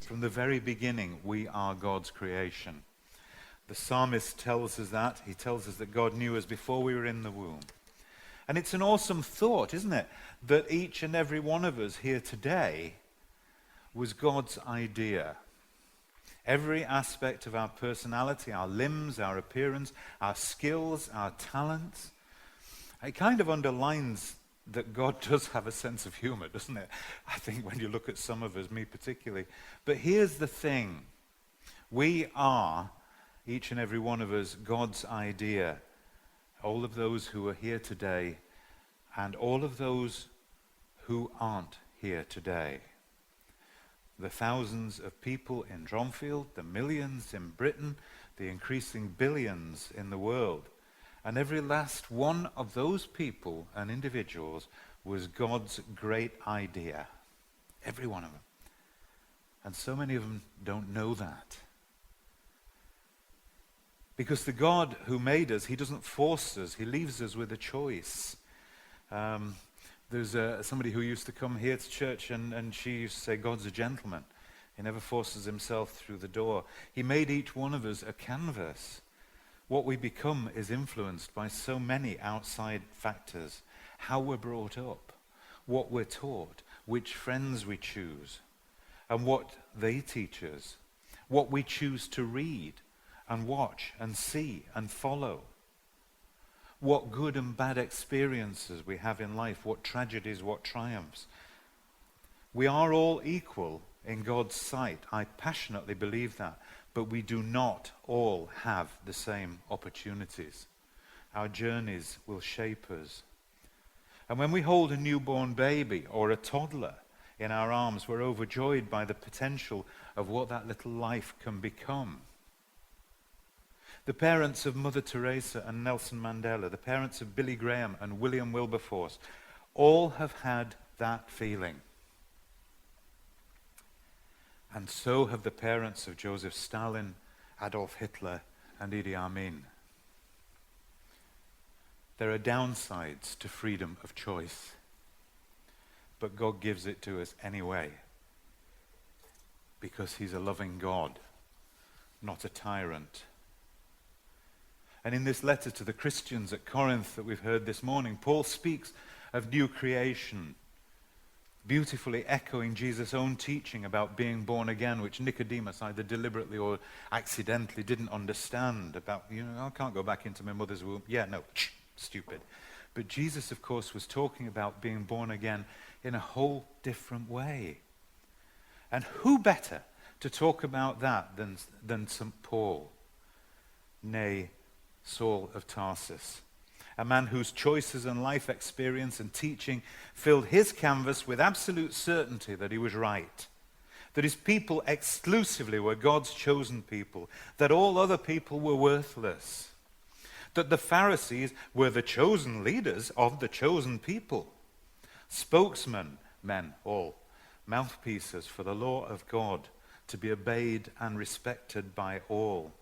From the very beginning, we are God's creation. The psalmist tells us that. He tells us that God knew us before we were in the womb. And it's an awesome thought, isn't it? That each and every one of us here today was God's idea. Every aspect of our personality, our limbs, our appearance, our skills, our talents. It kind of underlines that God does have a sense of humor, doesn't it? I think when you look at some of us, me particularly. But here's the thing. We are, each and every one of us, God's idea. All of those who are here today and all of those who aren't here today. The thousands of people in Dronfield, the millions in Britain, the increasing billions in the world. And every last one of those people and individuals was God's great idea. Every one of them. And so many of them don't know that. Because the God who made us, he doesn't force us. He leaves us with a choice. There's somebody who used to come here to church and she used to say, God's a gentleman. He never forces himself through the door. He made each one of us a canvas. What we become is influenced by so many outside factors. How we're brought up, what we're taught, which friends we choose, and what they teach us, what we choose to read and watch and see and follow. What good and bad experiences we have in life, what tragedies, what triumphs. We are all equal in God's sight. I passionately believe that. But we do not all have the same opportunities. Our journeys will shape us. And when we hold a newborn baby or a toddler in our arms, we're overjoyed by the potential of what that little life can become. The parents of Mother Teresa and Nelson Mandela, the parents of Billy Graham and William Wilberforce, all have had that feeling. And so have the parents of Joseph Stalin, Adolf Hitler, and Idi Amin. There are downsides to freedom of choice, but God gives it to us anyway, because he's a loving God, not a tyrant. And in this letter to the Christians at Corinth that we've heard this morning, Paul speaks of new creation, beautifully echoing Jesus' own teaching about being born again, which Nicodemus either deliberately or accidentally didn't understand about, I can't go back into my mother's womb. Yeah, no, stupid. But Jesus, of course, was talking about being born again in a whole different way. And who better to talk about that than St. Paul, nay, Saul of Tarsus, a man whose choices and life experience and teaching filled his canvas with absolute certainty that he was right, that his people exclusively were God's chosen people, that all other people were worthless, that the Pharisees were the chosen leaders of the chosen people, spokesmen, men all, mouthpieces for the law of God to be obeyed and respected by all.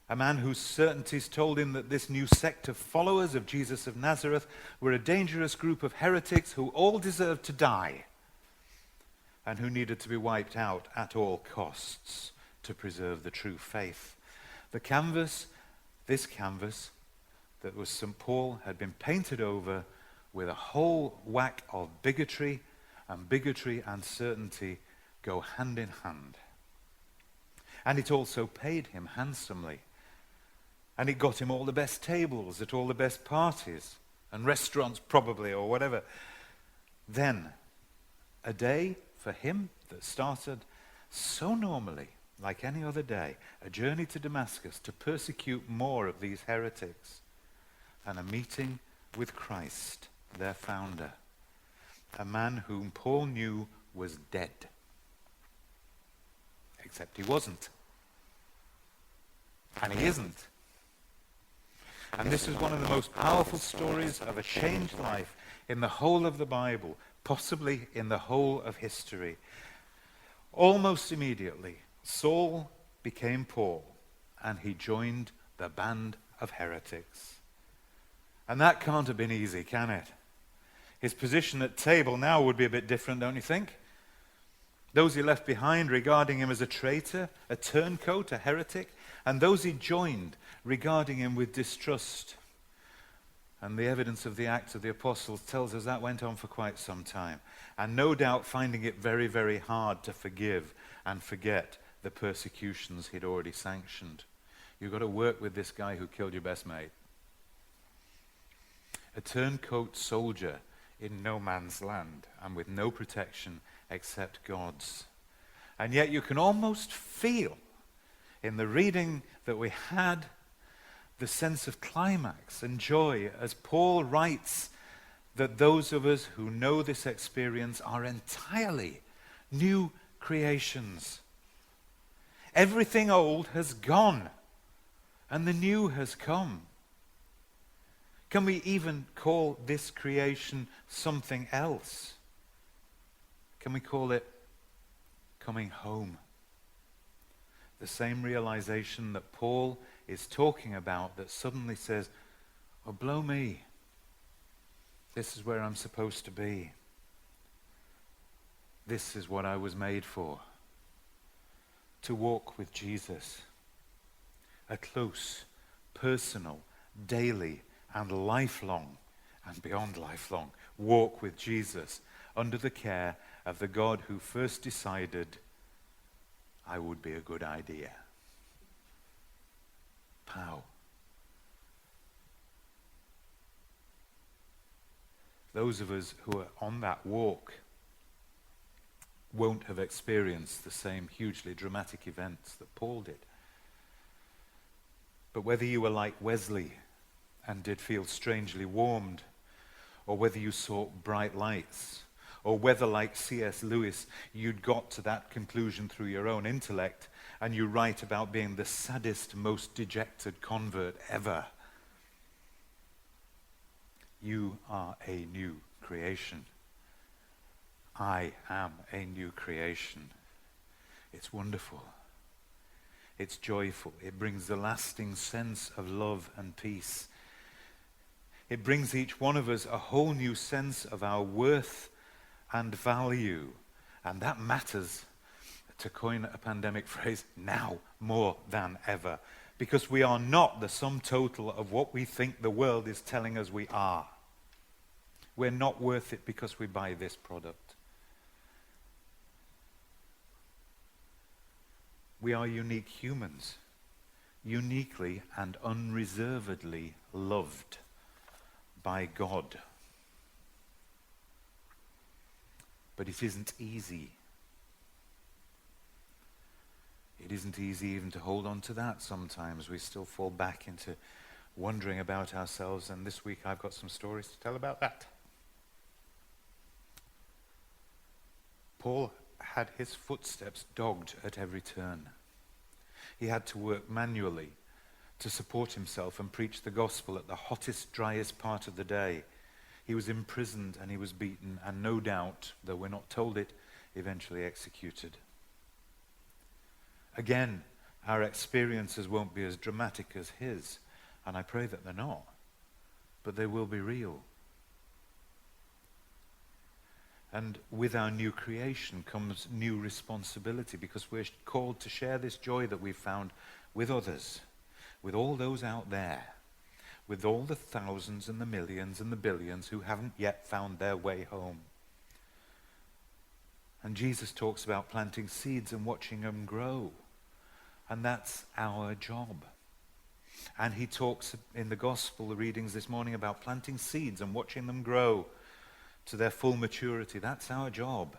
A man whose certainties told him that this new sect of followers of Jesus of Nazareth were a dangerous group of heretics who all deserved to die and who needed to be wiped out at all costs to preserve the true faith. The canvas, this canvas that was St. Paul, had been painted over with a whole whack of bigotry and certainty go hand in hand. And it also paid him handsomely. And it got him all the best tables at all the best parties and restaurants probably or whatever. Then, a day for him that started so normally, like any other day, a journey to Damascus to persecute more of these heretics, and a meeting with Christ, their founder, a man whom Paul knew was dead. Except he wasn't. And he isn't. And this is one of the most powerful stories of a changed life in the whole of the Bible, possibly in the whole of history. Almost immediately, Saul became Paul, and he joined the band of heretics. And that can't have been easy, can it? His position at table now would be a bit different, don't you think? Those he left behind regarding him as a traitor, a turncoat, a heretic, and those he joined regarding him with distrust. And the evidence of the Acts of the Apostles tells us that went on for quite some time. And no doubt finding it very, very hard to forgive and forget the persecutions he'd already sanctioned. You've got to work with this guy who killed your best mate. A turncoat soldier in no man's land and with no protection except God's. And yet you can almost feel in the reading that we had the sense of climax and joy as Paul writes that those of us who know this experience are entirely new creations. Everything old has gone and the new has come. Can we even call this creation something else? Can we call it coming home? The same realization that Paul is talking about that suddenly says, oh, blow me. This is where I'm supposed to be. This is what I was made for. To walk with Jesus. A close, personal, daily, and lifelong, and beyond lifelong, walk with Jesus under the care of the God who first decided I would be a good idea. Pow. Those of us who are on that walk won't have experienced the same hugely dramatic events that Paul did. But whether you were like Wesley and did feel strangely warmed, or whether you saw bright lights, or whether like C.S. Lewis you'd got to that conclusion through your own intellect and you write about being the saddest, most dejected convert ever, you are a new creation. I am a new creation. It's wonderful. It's joyful. It brings a lasting sense of love and peace. It brings each one of us a whole new sense of our worth and value. And that matters, to coin a pandemic phrase, now more than ever. Because we are not the sum total of what we think the world is telling us we are. We're not worth it because we buy this product. We are unique humans, uniquely and unreservedly loved by God. But it isn't easy. It isn't easy even to hold on to that sometimes. We still fall back into wondering about ourselves, and this week I've got some stories to tell about that. Paul had his footsteps dogged at every turn. He had to work manually to support himself and preach the gospel at the hottest, driest part of the day. He was imprisoned and he was beaten and no doubt, though we're not told it, eventually executed. Again, our experiences won't be as dramatic as his, and I pray that they're not, but they will be real. And with our new creation comes new responsibility, because we're called to share this joy that we've found with others, with all those out there, with all the thousands and the millions and the billions who haven't yet found their way home. And Jesus talks about planting seeds and watching them grow. And that's our job. And he talks in the gospel, the readings this morning, about planting seeds and watching them grow to their full maturity. That's our job.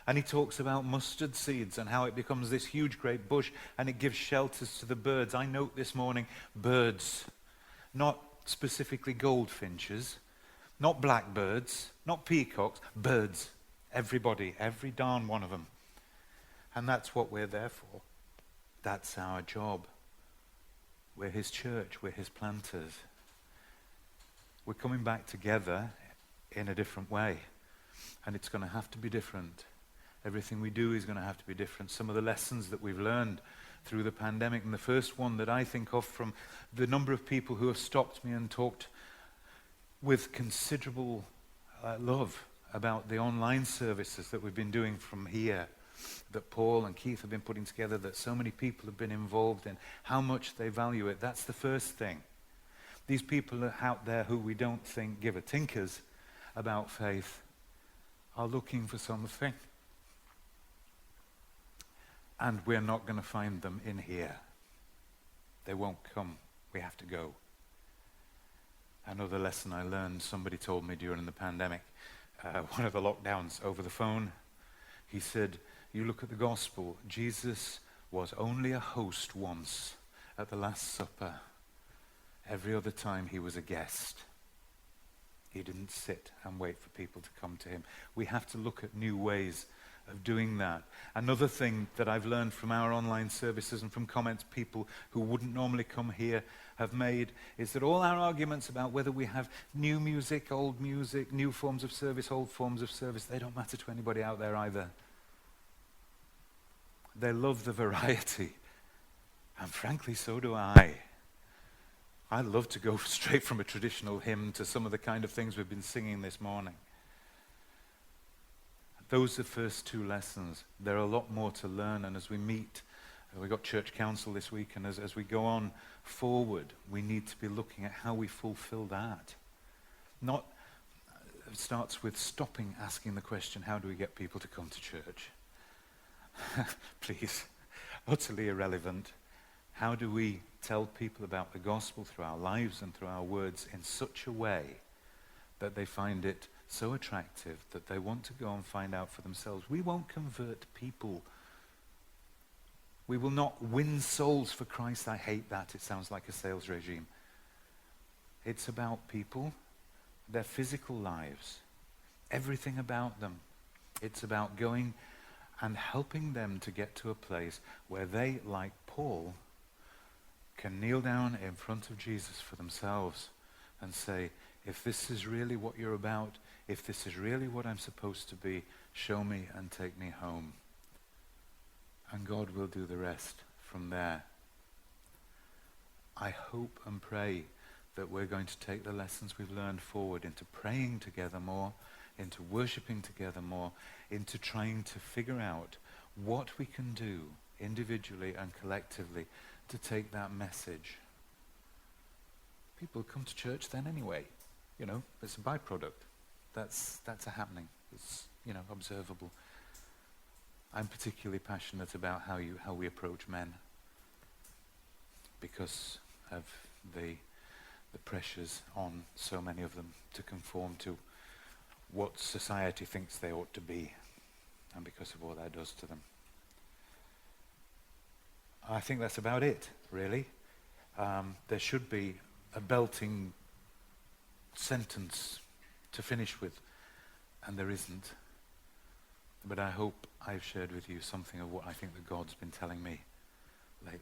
And he talks about mustard seeds and how it becomes this huge great bush and it gives shelters to the birds. I note this morning, birds, not specifically goldfinches, not blackbirds, not peacocks, birds. Everybody, every darn one of them. And that's what we're there for. That's our job. We're his church, we're his planters. We're coming back together in a different way. And it's going to have to be different. Everything we do is going to have to be different. Some of the lessons that we've learned through the pandemic, and the first one that I think of from the number of people who have stopped me and talked with considerable love about the online services that we've been doing from here. that Paul and Keith have been putting together, that so many people have been involved in, how much they value it. That's the first thing. These people out there who we don't think give a tinkers about faith are looking for something. And we're not going to find them in here. They won't come. We have to go. Another lesson I learned, somebody told me during the pandemic, one of the lockdowns over the phone, he said, you look at the gospel, Jesus was only a host once at the Last Supper. Every other time he was a guest. He didn't sit and wait for people to come to him. We have to look at new ways of doing that. Another thing that I've learned from our online services and from comments people who wouldn't normally come here have made is that all our arguments about whether we have new music, new forms of service, old forms of service, they don't matter to anybody out there either. They love the variety. And frankly, so do I. I love to go straight from a traditional hymn to some of the kind of things we've been singing this morning. Those are the first two lessons. There are a lot more to learn, and as we meet, we've got church council this week, and as we go on forward, we need to be looking at how we fulfill that. It starts with stopping asking the question, how do we get people to come to church? Please, utterly irrelevant. How do we tell people about the gospel through our lives and through our words in such a way that they find it so attractive that they want to go and find out for themselves? We won't convert people. We will not win souls for Christ. I hate that. It sounds like a sales regime. It's about people, their physical lives, everything about them. It's about going and helping them to get to a place where they, like Paul, can kneel down in front of Jesus for themselves and say, if this is really what you're about, if this is really what I'm supposed to be, show me and take me home. And God will do the rest from there. I hope and pray that we're going to take the lessons we've learned forward into praying together more, into worshiping together more, into trying to figure out what we can do individually and collectively to take that message. People come to church then anyway. It's a byproduct. That's a happening. It's, observable. I'm particularly passionate about how we approach men because of the pressures on so many of them to conform to what society thinks they ought to be, and because of what that does to them. I think that's about it, really. There should be a belting sentence to finish with, and there isn't. But I hope I've shared with you something of what I think that God's been telling me lately.